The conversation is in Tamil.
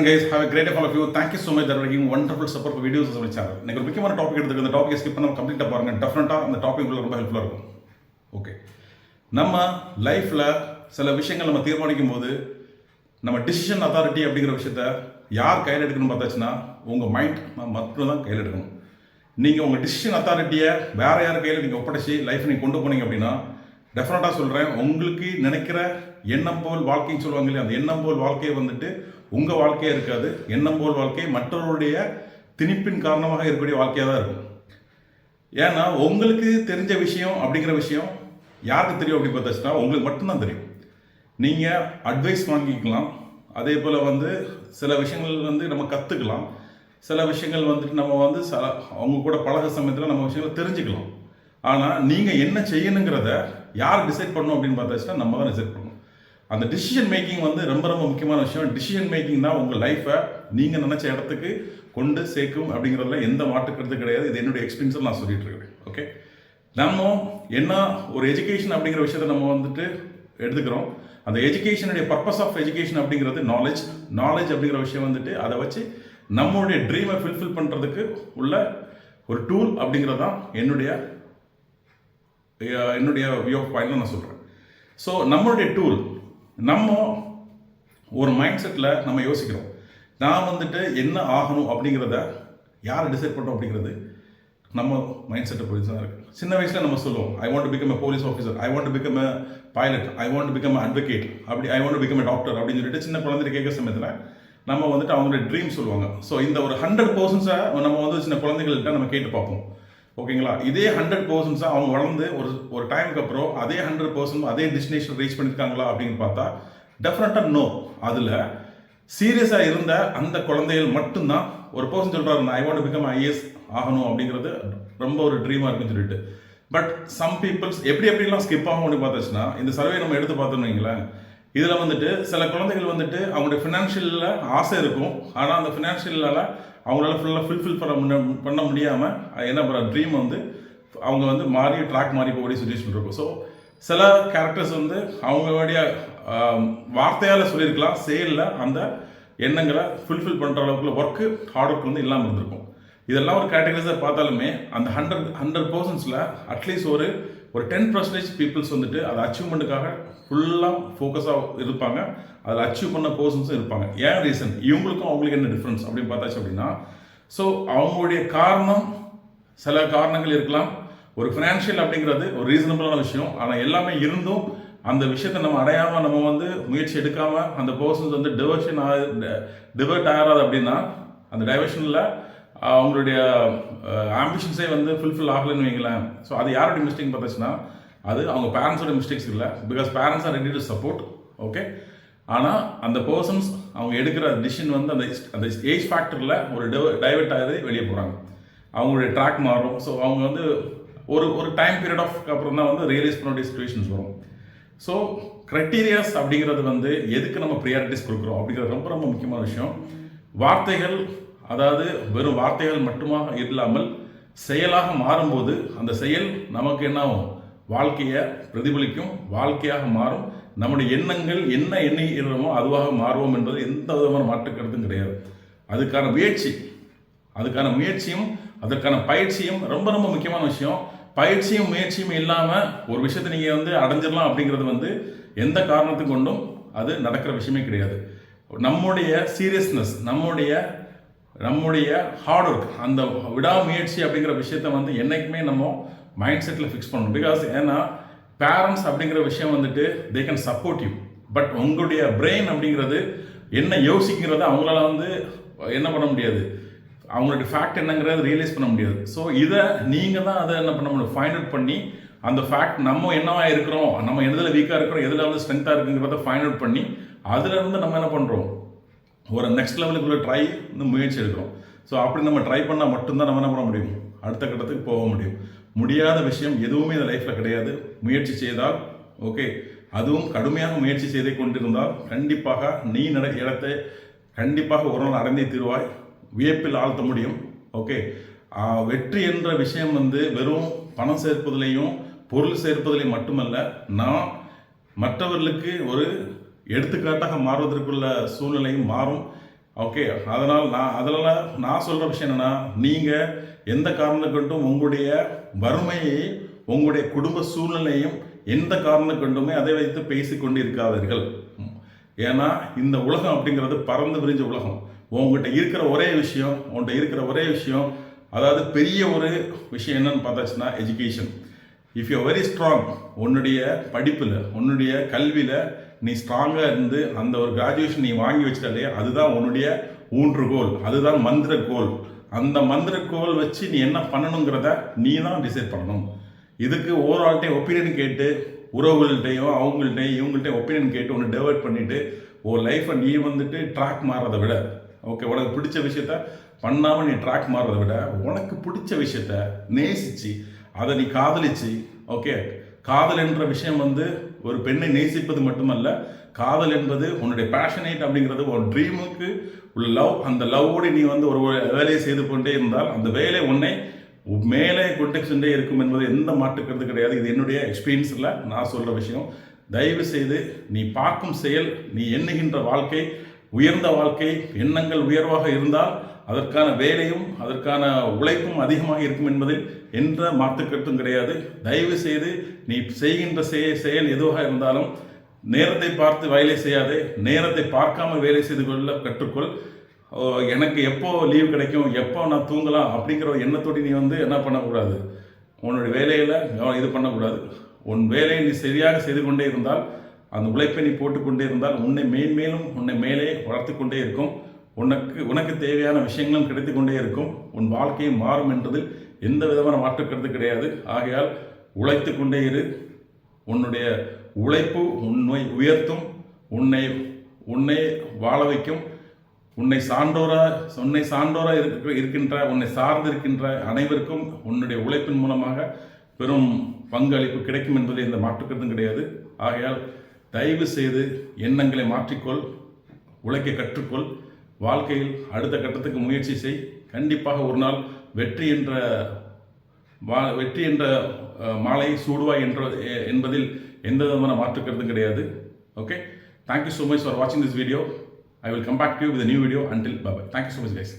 Excellent guys, have a great day all of you. Thank you so much that are giving wonderful support for videos on my channel. இன்னைக்கு ஒரு முக்கியமான டாபிக் எடுத்துருக்கு. அந்த டாபிக் ஸ்கிப் பண்ணாம கம்ப்ளீட்டா பாருங்க. டெஃபினட்டா அந்த டாபிக் உங்களுக்கு ரொம்ப ஹெல்ப்ஃபுல்லா இருக்கும். ஓகே. நம்ம லைஃப்ல சில விஷயங்கள் நம்ம தீர்மானிக்கும் போது நம்ம டிசிஷன் அத்தாரிட்டி அப்படிங்கிற விஷயத்த யார் கையில் எடுக்கணும்னு பார்த்தாச்சுன்னா உங்கள் மைண்ட் மட்டும் தான் கையில் எடுக்கணும். நீங்கள் உங்கள் டிசிஷன் அத்தாரிட்டியை வேற யார் கையில் நீங்கள் ஒப்படைச்சி லைஃப் நீங்கள் கொண்டு போனீங்க அப்படின்னா டெஃபினட்டாக சொல்கிறேன், உங்களுக்கு நினைக்கிற எண்ணம் போல் வாழ்க்கைன்னு சொல்லுவாங்க இல்லையா, அந்த எண்ணம் போல் வாழ்க்கையை வந்துட்டு உங்கள் வாழ்க்கையாக இருக்காது. எண்ணம் போல் வாழ்க்கை மற்றவருடைய திணிப்பின் காரணமாக இருக்கக்கூடிய வாழ்க்கையாக தான் இருக்கும். ஏன்னா உங்களுக்கு தெரிஞ்ச விஷயம் அப்படிங்கிற விஷயம் யாருக்கு தெரியும் அப்படி பார்த்தாச்சுன்னா உங்களுக்கு மட்டும்தான் தெரியும். நீங்கள் அட்வைஸ் வாங்கிக்கலாம், அதே போல் சில விஷயங்கள் நம்ம கற்றுக்கலாம், சில விஷயங்கள் நம்ம அவங்க கூட பழக சமயத்தில் நம்ம விஷயங்களை தெரிஞ்சுக்கலாம். ஆனால் நீங்கள் என்ன செய்யணுங்கிறத யார் டிசைட் பண்ணணும் அப்படின்னு பார்த்தாச்சுன்னா நம்ம தான் டிசைட் பண்ணணும். அந்த டிசிஷன் மேக்கிங் ரொம்ப ரொம்ப முக்கியமான விஷயம். டிசிஷன் மேக்கிங் தான் உங்கள் லைஃப்பை நீங்கள் நினச்ச இடத்துக்கு கொண்டு சேர்க்கும் அப்படிங்கிறதுல எந்த மாற்றுக்கிறது கிடையாது. இது என்னுடைய எக்ஸ்பீரியன்ஸில் நான் சொல்லிட்டு இருக்கிறேன். ஓகே, நம்ம என்ன ஒரு எஜுகேஷன் அப்படிங்கிற விஷயத்தை நம்ம எடுத்துக்கிறோம். அந்த எஜுகேஷனுடைய பர்பஸ் ஆஃப் எஜுகேஷன் அப்படிங்கிறது நாலேஜ் அப்படிங்கிற விஷயம் அதை வச்சு நம்மளுடைய ட்ரீமை ஃபில்ஃபில் பண்ணுறதுக்கு உள்ள ஒரு டூல் அப்படிங்கிறது தான் என்னுடைய வியூ ஆஃப் பாயிண்ட்ல நான் சொல்கிறேன். ஸோ நம்மளுடைய டூல், நம்ம ஒரு மைண்ட் செட்டில் நம்ம யோசிக்கிறோம், நான் என்ன ஆகணும் அப்படிங்கிறத யார் டிசைட் பண்ணுறோம் அப்படிங்கிறது நம்ம மைண்ட் செட்டை பொறுத்து தான் இருக்குது. சின்ன வயசில் நம்ம சொல்லுவோம், I want to become a police officer, I want to become a pilot, I want to become a advocate, I want to become a doctor அப்படின்னு சொல்லிட்டு சின்ன குழந்தைங்க கேட்குற சமயத்தில் நம்ம அவங்களுடைய ட்ரீம் சொல்லுவாங்க. ஸோ இந்த ஒரு 100% நம்ம சின்ன குழந்தைகள்கிட்ட நம்ம கேட்டு பார்ப்போம். ஓகேங்களா, இதே 100% அவங்க வளர்ந்து ஒரு டைமுக்கு அப்புறம் அதே 100% அதே டெஸ்டினேஷன் ரீச் பண்ணியிருக்காங்களா அப்படின்னு பார்த்தா டெஃபினட்டாக நோ. அதில் சீரியஸாக இருந்த அந்த குழந்தைகள் மட்டும்தான் ஒரு பர்சன் சொல்கிறாரு, I want to become IAS ஆகணும் அப்படிங்கிறது ரொம்ப ஒரு ட்ரீமாக இருக்குன்னு சொல்லிட்டு. பட் சம் பீப்புள்ஸ் எப்படிலாம் ஸ்கிப் ஆகும் அப்படின்னு பார்த்தாச்சுன்னா, இந்த சர்வே நம்ம எடுத்து பார்த்தோன்னு வைங்களேன், இதில் சில குழந்தைகள் அவங்களுடைய ஃபினான்ஷியலில் ஆசை இருக்கும், ஆனால் அந்த ஃபினான்ஷியலால் அவங்களால ஃபுல்லாக ஃபுல்ஃபில் பண்ண முடியாமல் என்ன பண்ணுற ட்ரீம் அவங்க மாறி ட்ராக் மாறி போகக்கூடிய சுச்சுவேஷன் இருக்கும். ஸோ சில கேரக்டர்ஸ் அவங்களுடைய வார்த்தையால் சொல்லியிருக்கலாம், செயலில் அந்த எண்ணங்களை ஃபுல்ஃபில் பண்ணுற அளவுக்குள்ள ஒர்க்கு ஹார்ட் ஒர்க் இல்லாமல் இருந்திருக்கும். இதெல்லாம் ஒரு கேட்டகரிஸாக பார்த்தாலுமே அந்த 100% அட்லீஸ்ட் ஒரு 10% பீப்புள்ஸ் அதை அச்சீவ்மெண்ட்டுக்காக ஃபுல்லாக ஃபோக்கஸாக இருப்பாங்க. அதில் அச்சீவ் பண்ண பர்சன்ஸும் இருப்பாங்க. ஏன் ரீசன், இவங்களுக்கும் அவங்களுக்கு என்ன டிஃப்ரென்ஸ் அப்படின்னு பார்த்தாச்சு அப்படின்னா, ஸோ அவங்களுடைய காரணம் சில காரணங்கள் இருக்கலாம். ஒரு ஃபினான்ஷியல் அப்படிங்கிறது ஒரு ரீசனபிளான விஷயம், ஆனால் எல்லாமே இருந்தும் அந்த விஷயத்தை நம்ம அடையாமல் நம்ம முயற்சி எடுக்காமல் அந்த பர்சன்ஸ் டிவர்ட் ஆகாது அப்படின்னா அந்த டைவர்ஷனில் அவங்களுடைய ஆம்பிஷன்ஸே ஃபுல்ஃபில் ஆகலைன்னு வைங்களேன். ஸோ அது யாரோடைய மிஸ்டேக் பார்த்தாச்சுன்னா அது அவங்க பேரண்ட்ஸோட மிஸ்டேக்ஸ் இல்லை. Because parents are ready to support. Okay, ஆனால் அந்த பர்சன்ஸ் அவங்க எடுக்கிற டிசிஷன் அந்த ஏஜ் ஃபேக்டரில் ஒரு டைவர்ட் ஆகி வெளியே போகிறாங்க, அவங்களுடைய ட்ராக் மாறும். ஸோ அவங்க ஒரு டைம் பீரியட் ஆஃப் அப்புறம் தான் ரியலைஸ் பண்ண வேண்டிய சுச்சுவேஷன்ஸ் வரும். ஸோ க்ரைட்டீரியாஸ் அப்படிங்கிறது எதுக்கு நம்ம ப்ரியாரிட்டிஸ் கொடுக்குறோம் அப்படிங்கிறது ரொம்ப ரொம்ப முக்கியமான விஷயம். வார்த்தைகள், அதாவது வெறும் வார்த்தைகள் மட்டுமாக இல்லாமல் செயலாக மாறும்போது அந்த செயல் நமக்கு என்ன ஆகும், வாழ்க்கையை பிரதிபலிக்கும், வாழ்க்கையாக மாறும். நம்முடைய எண்ணங்கள் என்ன எண்ணுகிறோமோ அதுவாக மாறுவோம் என்பது எந்த விதமான மாற்று கருத்தும் கிடையாது. அதுக்கான முயற்சியும் அதற்கான பயிற்சியும் ரொம்ப ரொம்ப முக்கியமான விஷயம். பயிற்சியும் முயற்சியும் இல்லாமல் ஒரு விஷயத்தை நீங்கள் அடைஞ்சிடலாம் அப்படிங்கிறது எந்த காரணத்துக்கு கொண்டும் அது நடக்கிற விஷயமே கிடையாது. நம்முடைய சீரியஸ்னஸ், நம்முடைய ஹார்ட் ஒர்க், அந்த விடாமுயற்சி அப்படிங்கிற விஷயத்த என்னைக்குமே நம்ம மைண்ட் செட்டில் ஃபிக்ஸ் பண்ணணும். பிகாஸ் ஏன்னா பேரண்ட்ஸ் அப்படிங்கிற விஷயம் they can support you, but உங்களுடைய பிரெயின் அப்படிங்கிறது என்ன யோசிக்கிறத அவங்களால என்ன பண்ண முடியாது, அவங்களுடைய ஃபேக்ட் என்னங்கிறத ரியலைஸ் பண்ண முடியாது. ஸோ இதை நீங்கள் தான் அதை என்ன பண்ண முடியும், ஃபைண்ட் அவுட் பண்ணி அந்த ஃபேக்ட் நம்ம என்னவா இருக்கிறோம், நம்ம எதில் வீக்காக இருக்கிறோம், எதில் ஸ்ட்ரென்த்தாக இருக்குங்கிறத ஃபைண்ட் அவுட் பண்ணி அதுலேருந்து நம்ம என்ன பண்ணுறோம், ஒரு நெக்ஸ்ட் லெவலுக்குள்ள ட்ரை முயற்சி எடுக்கிறோம். ஸோ அப்படி நம்ம ட்ரை பண்ணால் மட்டும்தான் நம்ம என்ன பண்ண முடியும், அடுத்த கட்டத்துக்கு போக முடியும். முடியாத விஷயம் எதுவுமே இந்த லைஃப்பில் கிடையாது. முயற்சி செய்தால், ஓகே, அதுவும் கடுமையாக முயற்சி செய்து கொண்டிருந்தால் கண்டிப்பாக நீ இடத்தை கண்டிப்பாக ஒரு நாள் அடைந்தே தீர்வாய், வியப்பில் ஆழ்த்த முடியும். ஓகே, வெற்றி என்ற விஷயம் வெறும் பணம் சேர்ப்பதிலையும் பொருள் சேர்ப்பதிலையும் மட்டுமல்ல, நான் மற்றவர்களுக்கு ஒரு எடுத்துக்காட்டாக மாறுவதற்குள்ள சூழ்நிலையும் மாறும். ஓகே, அதனால் நான் சொல்கிற விஷயம் என்னென்னா, நீங்கள் எந்த காரணம் கொண்டும் உங்களுடைய வறுமையை, உங்களுடைய குடும்ப சூழ்நிலையும் எந்த காரணம் கொண்டுமே அதை வைத்து பேசிக்கொண்டு இருக்காதீர்கள். ஏன்னா இந்த உலகம் அப்படிங்கிறது பறந்து விரிஞ்ச உலகம். உங்கள்கிட்ட இருக்கிற ஒரே விஷயம், அதாவது பெரிய ஒரு விஷயம் என்னன்னு பார்த்தாச்சுன்னா education. If you very strong, உன்னுடைய படிப்பில், உன்னுடைய கல்வியில் நீ ஸ்ட்ராங்காக இருந்து அந்த ஒரு கிராஜுவேஷன் நீ வாங்கி வச்சிட்டாலே அதுதான் உன்னுடைய ஊன்றுகோல், அதுதான் மந்திர கோல். அந்த மந்திர கோல் வச்சு நீ என்ன பண்ணணுங்கிறத நீ தான் டிசைட் பண்ணணும். இதுக்கு ஓவரால்ட்டையும் ஒப்பீனியன் கேட்டு, உறவுகள்கிட்டையும் அவங்கள்ட்டையும் இவங்கள்ட்டையும் ஒப்பீனியன் கேட்டு ஒன்று டெவலப் பண்ணிவிட்டு ஒரு லைஃப்பை நீ வந்துட்டு ட்ராக் மாறுறதை விட, ஓகே, உனக்கு பிடிச்ச விஷயத்த பண்ணாமல் நீ ட்ராக் மாறுறதை விட உனக்கு பிடிச்ச விஷயத்த நேசித்து அதை நீ காதலிச்சு, ஓகே, காதல் என்ற விஷயம் வந்து ஒரு பெண்ணை நேசிப்பது மட்டுமல்ல, காதல் என்பது உன்னுடைய பேஷனேட் அப்படிங்கிறது ஒரு ட்ரீமுக்கு உள்ள லவ். அந்த லவ்வோடு நீ வந்து ஒரு வேலையை செய்து கொண்டே இருந்தால் அந்த வேலை உன்னை மேலே கொண்டு சென்றே இருக்கும் என்பது எந்த மாற்றுக்கிறது கிடையாது. இது என்னுடைய எக்ஸ்பீரியன்ஸில் நான் சொல்கிற விஷயம். தயவு செய்து நீ பார்க்கும் செயல், நீ எண்ணுகின்ற வாழ்க்கை உயர்ந்த வாழ்க்கை, எண்ணங்கள் உயர்வாக இருந்தால் அதற்கான வேலையும் அதற்கான உழைப்பும் அதிகமாக இருக்கும் என்பதில் எந்த மாற்றுக்கருத்தும் கிடையாது. தயவு செய்து நீ செய்கின்ற செயல் எதுவாக இருந்தாலும் நேரத்தை பார்த்து வேலை செய்யாதே, நேரத்தை பார்க்காமல் வேலை செய்து கொள்ள கற்றுக்கொள். எனக்கு எப்போ லீவ் கிடைக்கும், எப்போ நான் தூங்கலாம் அப்படிங்கிற எண்ணத்தோடு நீ வந்து என்ன பண்ணக்கூடாது, உன்னுடைய வேலையில் இது பண்ணக்கூடாது. உன் வேலையை நீ சரியாக செய்து கொண்டே இருந்தால், அந்த உழைப்பை நீ போட்டுக்கொண்டே இருந்தால் உன்னை மேன்மேலும் உன்னை மேலே வளர்த்து கொண்டே இருக்கும். உனக்கு தேவையான விஷயங்களும் கிடைத்து கொண்டே இருக்கும். உன் வாழ்க்கையும் மாறும் என்பதில் எந்த விதமான மாற்றுக்கிறது கிடையாது. ஆகையால் உழைத்து கொண்டே இரு. உன்னுடைய உழைப்பு உன்னை உயர்த்தும், உன்னை வாழ வைக்கும். உன்னை சான்றோராக இருக்கின்ற, உன்னை சார்ந்திருக்கின்ற அனைவருக்கும் உன்னுடைய உழைப்பின் மூலமாக பெரும் பங்களிப்பு கிடைக்கும் என்பதில் எந்த மாற்றுக்கருத்தும் கிடையாது. ஆகையால் தயவு செய்து எண்ணங்களை மாற்றிக்கொள், உழைக்க கற்றுக்கொள், வாழ்க்கையில் அடுத்த கட்டத்துக்கு முயற்சி செய். கண்டிப்பாக ஒரு நாள் வெற்றி என்ற மாலை சூடுவாய் என்பதில் எந்த விதமான மாற்றுக்கருத்தும் கிடையாது. Okay, thank you so much for watching this video. I will come back to you with a new video. Until bye bye. Thank you so much guys.